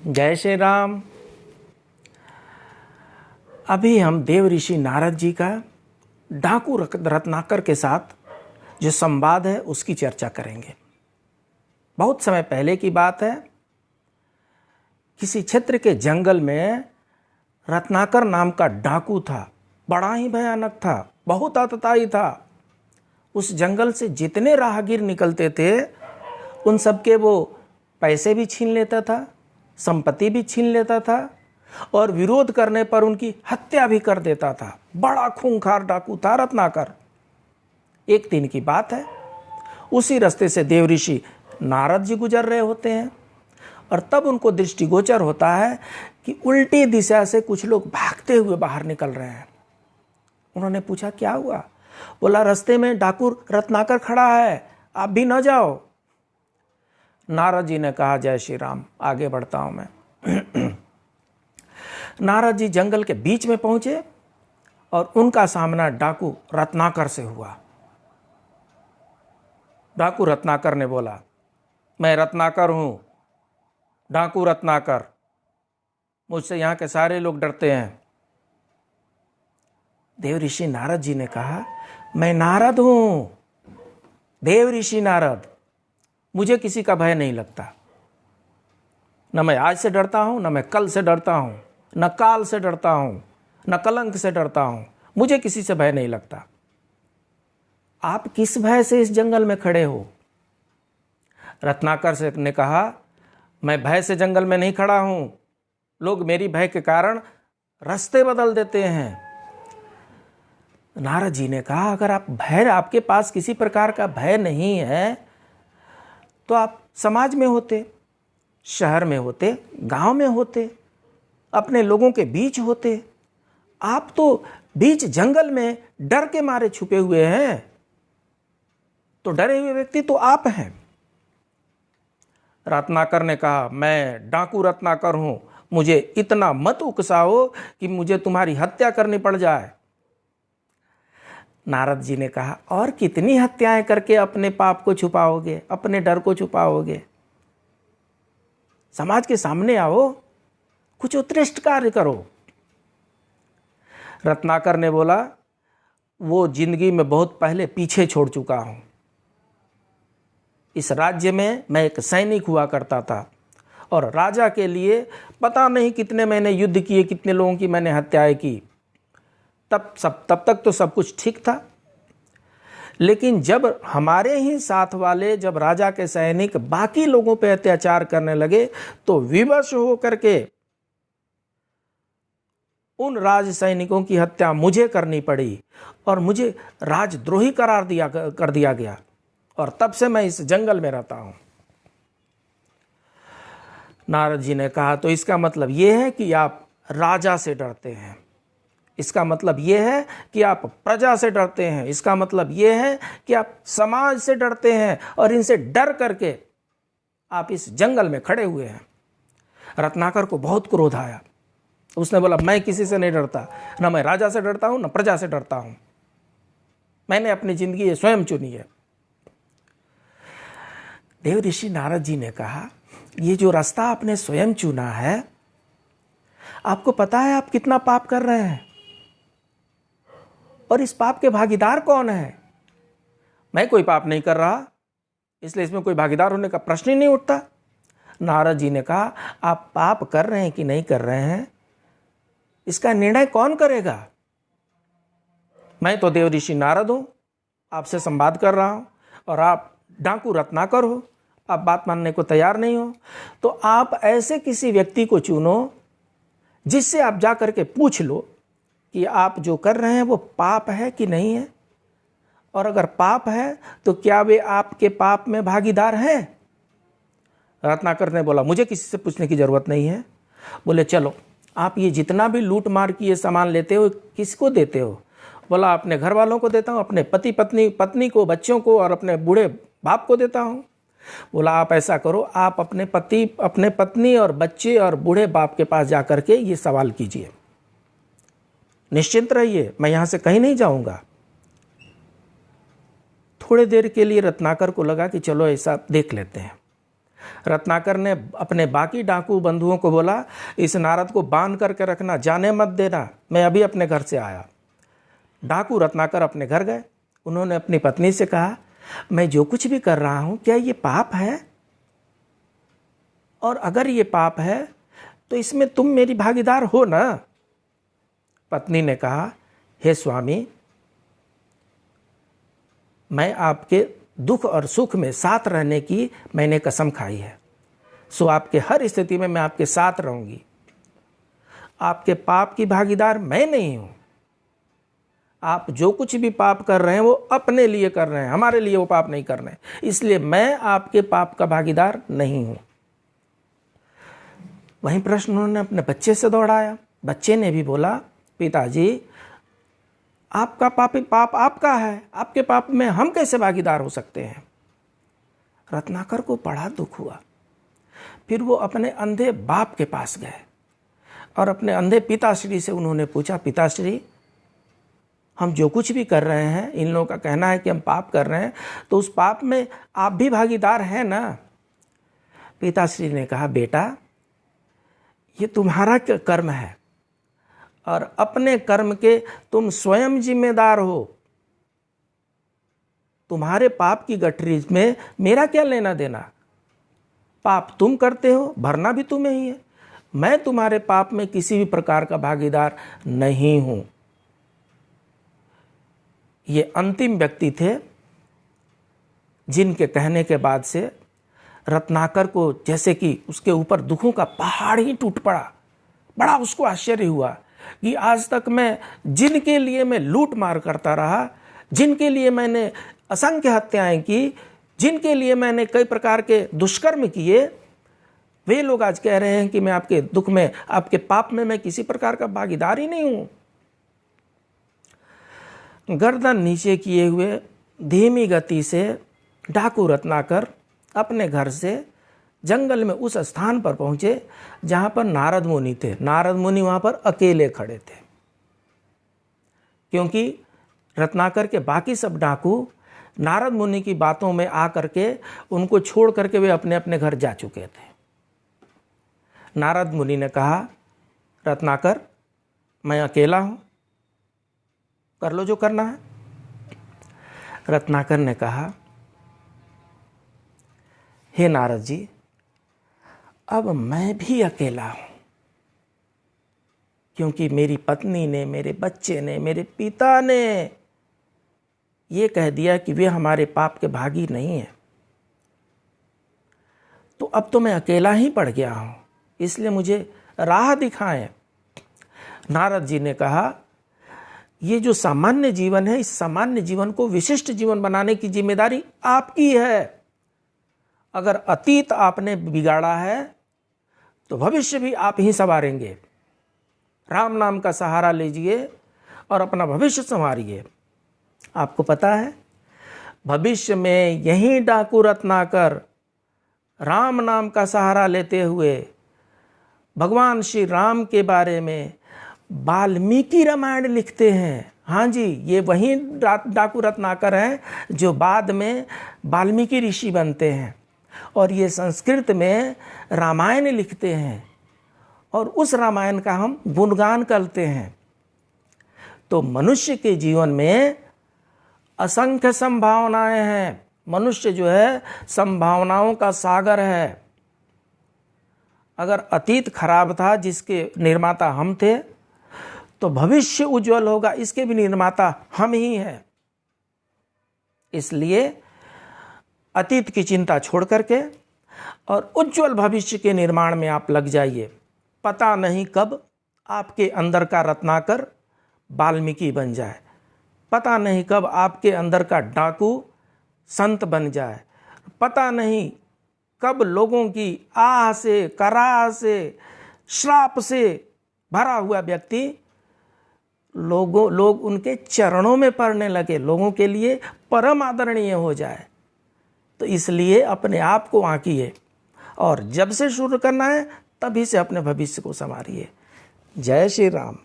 जय श्री राम। अभी हम देव ऋषि नारद जी का डाकू रत्नाकर के साथ जो संवाद है उसकी चर्चा करेंगे। बहुत समय पहले की बात है। किसी क्षेत्र के जंगल में रत्नाकर नाम का डाकू था। बड़ा ही भयानक था, बहुत आतताई था। उस जंगल से जितने राहगीर निकलते थे उन सबके वो पैसे भी छीन लेता था, संपत्ति भी छीन लेता था और विरोध करने पर उनकी हत्या भी कर देता था। बड़ा खूंखार डाकू था रत्नाकर। एक दिन की बात है, उसी रास्ते से देव ऋषि नारद जी गुजर रहे होते हैं और तब उनको दृष्टिगोचर होता है कि उल्टी दिशा से कुछ लोग भागते हुए बाहर निकल रहे हैं। उन्होंने पूछा क्या हुआ? बोला रास्ते में डाकू रत्नाकर खड़ा है, आप भी न जाओ। नारद जी ने कहा जय श्री राम, आगे बढ़ता हूं मैं। नारद जी जंगल के बीच में पहुंचे और उनका सामना डाकू रत्नाकर से हुआ। डाकू रत्नाकर ने बोला, मैं रत्नाकर हूं, डाकू रत्नाकर, मुझसे यहां के सारे लोग डरते हैं। देव ऋषि नारद जी ने कहा, मैं नारद हूं, देव ऋषि नारद, मुझे किसी का भय नहीं लगता। न मैं आज से डरता हूं, न मैं कल से डरता हूं, न काल से डरता हूं, न कलंक से डरता हूं। मुझे किसी से भय नहीं लगता। आप किस भय से इस जंगल में खड़े हो? रत्नाकर से ने कहा, मैं भय से जंगल में नहीं खड़ा हूं। लोग मेरी भय के कारण रास्ते बदल देते हैं। नारद जी ने कहा, अगर आप भय, आपके पास किसी प्रकार का भय नहीं है तो आप समाज में होते, शहर में होते, गांव में होते, अपने लोगों के बीच होते। आप तो बीच जंगल में डर के मारे छुपे हुए हैं। तो डरे हुए व्यक्ति तो आप हैं। रत्नाकर ने कहा, मैं डाकू रत्नाकर हूं, मुझे इतना मत उकसाओ कि मुझे तुम्हारी हत्या करनी पड़ जाए। नारद जी ने कहा, और कितनी हत्याएं करके अपने पाप को छुपाओगे, अपने डर को छुपाओगे? समाज के सामने आओ, कुछ उत्कृष्ट कार्य करो। रत्नाकर ने बोला, वो जिंदगी में बहुत पहले पीछे छोड़ चुका हूं। इस राज्य में मैं एक सैनिक हुआ करता था और राजा के लिए पता नहीं कितने मैंने युद्ध किए, कितने लोगों की मैंने हत्याएं की। तब तक तो सब कुछ ठीक था। लेकिन जब हमारे ही साथ वाले, जब राजा के सैनिक बाकी लोगों पे अत्याचार करने लगे तो विवश हो करके उन राज सैनिकों की हत्या मुझे करनी पड़ी और मुझे राजद्रोही कर दिया गया। और तब से मैं इस जंगल में रहता हूं। नारद जी ने कहा, तो इसका मतलब यह है कि आप राजा से डरते हैं, इसका मतलब यह है कि आप प्रजा से डरते हैं, इसका मतलब यह है कि आप समाज से डरते हैं और इनसे डर करके आप इस जंगल में खड़े हुए हैं। रत्नाकर को बहुत क्रोध आया। उसने बोला, मैं किसी से नहीं डरता, ना मैं राजा से डरता हूं, ना प्रजा से डरता हूं। मैंने अपनी जिंदगी स्वयं चुनी है। देव ऋषि नारद जी ने कहा, ये जो रास्ता आपने स्वयं चुना है, आपको पता है आप कितना पाप कर रहे हैं? और इस पाप के भागीदार कौन है? मैं कोई पाप नहीं कर रहा, इसलिए इसमें कोई भागीदार होने का प्रश्न ही नहीं उठता। नारद जी ने कहा, आप पाप कर रहे हैं कि नहीं कर रहे हैं, इसका निर्णय कौन करेगा? मैं तो देव ऋषि नारद हूं, आपसे संवाद कर रहा हूं और आप डाकू रत्नाकर हो। आप बात मानने को तैयार नहीं हो तो आप ऐसे किसी व्यक्ति को चुनो जिससे आप जा करके पूछ लो कि आप जो कर रहे हैं वो पाप है कि नहीं है, और अगर पाप है तो क्या वे आपके पाप में भागीदार हैं? रत्नाकर ने बोला, मुझे किसी से पूछने की जरूरत नहीं है। बोले, चलो आप ये जितना भी लूट मार की ये सामान लेते हो किसको देते हो? बोला, अपने घर वालों को देता हूं, अपने पत्नी को, बच्चों को और अपने बूढ़े बाप को देता हूं। बोला, आप ऐसा करो, आप अपने पत्नी और बच्चे और बूढ़े बाप के पास जाकर के ये सवाल कीजिए। निश्चिंत रहिए, मैं यहां से कहीं नहीं जाऊंगा। थोड़ी देर के लिए रत्नाकर को लगा कि चलो ऐसा देख लेते हैं। रत्नाकर ने अपने बाकी डाकू बंधुओं को बोला, इस नारद को बांध करके रखना, जाने मत देना, मैं अभी अपने घर से आया। डाकू रत्नाकर अपने घर गए। उन्होंने अपनी पत्नी से कहा, मैं जो कुछ भी कर रहा हूं क्या ये पाप है? और अगर ये पाप है तो इसमें तुम मेरी भागीदार हो ना? पत्नी ने कहा, हे स्वामी, मैं आपके दुख और सुख में साथ रहने की मैंने कसम खाई है, सो आपके हर स्थिति में मैं आपके साथ रहूंगी। आपके पाप की भागीदार मैं नहीं हूं। आप जो कुछ भी पाप कर रहे हैं वो अपने लिए कर रहे हैं, हमारे लिए वो पाप नहीं कर रहे हैं, इसलिए मैं आपके पाप का भागीदार नहीं हूं। वहीं प्रश्न उन्होंने अपने बच्चे से दौड़ाया। बच्चे ने भी बोला, पिताजी, आपका पाप आपका है, आपके पाप में हम कैसे भागीदार हो सकते हैं? रत्नाकर को बड़ा दुख हुआ। फिर वो अपने अंधे बाप के पास गए और अपने अंधे पिताश्री से उन्होंने पूछा, पिताश्री, हम जो कुछ भी कर रहे हैं, इन लोगों का कहना है कि हम पाप कर रहे हैं, तो उस पाप में आप भी भागीदार हैं ना? पिताश्री ने कहा, बेटा, ये तुम्हारा कर्म है और अपने कर्म के तुम स्वयं जिम्मेदार हो। तुम्हारे पाप की गठरी में मेरा क्या लेना देना? पाप तुम करते हो, भरना भी तुम्हें ही है। मैं तुम्हारे पाप में किसी भी प्रकार का भागीदार नहीं हूं। ये अंतिम व्यक्ति थे जिनके कहने के बाद से रत्नाकर को जैसे कि उसके ऊपर दुखों का पहाड़ ही टूट पड़ा। बड़ा उसको आश्चर्य हुआ कि आज तक मैं जिनके लिए मैं लूट मार करता रहा, जिनके लिए मैंने असंख्य हत्याएं की, जिनके लिए मैंने कई प्रकार के दुष्कर्म किए, वे लोग आज कह रहे हैं कि मैं आपके दुख में, आपके पाप में मैं किसी प्रकार का भागीदार ही नहीं हूं। गर्दन नीचे किए हुए धीमी गति से डाकू रत्नाकर अपने घर से जंगल में उस स्थान पर पहुंचे जहां पर नारद मुनि थे। नारद मुनि वहां पर अकेले खड़े थे, क्योंकि रत्नाकर के बाकी सब डाकू नारद मुनि की बातों में आकर के उनको छोड़ करके वे अपने अपने घर जा चुके थे। नारद मुनि ने कहा, रत्नाकर, मैं अकेला हूं, कर लो जो करना है। रत्नाकर ने कहा, हे नारद जी, अब मैं भी अकेला हूं, क्योंकि मेरी पत्नी ने, मेरे बच्चे ने, मेरे पिता ने ये कह दिया कि वे हमारे पाप के भागी नहीं हैं। तो अब तो मैं अकेला ही पड़ गया हूं, इसलिए मुझे राह दिखाएं। नारद जी ने कहा, ये जो सामान्य जीवन है, इस सामान्य जीवन को विशिष्ट जीवन बनाने की जिम्मेदारी आपकी है। अगर अतीत आपने बिगाड़ा है तो भविष्य भी आप ही संवारेंगे। राम नाम का सहारा लीजिए और अपना भविष्य संवारिए। आपको पता है, भविष्य में यही डाकू रत्नाकर राम नाम का सहारा लेते हुए भगवान श्री राम के बारे में वाल्मीकि रामायण लिखते हैं। हाँ जी, ये वही डाकू रत्नाकर हैं जो बाद में वाल्मीकि ऋषि बनते हैं और ये संस्कृत में रामायण लिखते हैं और उस रामायण का हम गुणगान करते हैं। तो मनुष्य के जीवन में असंख्य संभावनाएं हैं। मनुष्य जो है संभावनाओं का सागर है। अगर अतीत खराब था, जिसके निर्माता हम थे, तो भविष्य उज्जवल होगा, इसके भी निर्माता हम ही हैं। इसलिए अतीत की चिंता छोड़ करके और उज्जवल भविष्य के निर्माण में आप लग जाइए। पता नहीं कब आपके अंदर का रत्नाकर वाल्मीकि बन जाए, पता नहीं कब आपके अंदर का डाकू संत बन जाए, पता नहीं कब लोगों की आह से, कराह से, श्राप से भरा हुआ व्यक्ति लोग उनके चरणों में पड़ने लगे, लोगों के लिए परम आदरणीय हो जाए। तो इसलिए अपने आप को आंकिए और जब से शुरू करना है तभी से अपने भविष्य को संवारिए। जय श्री राम।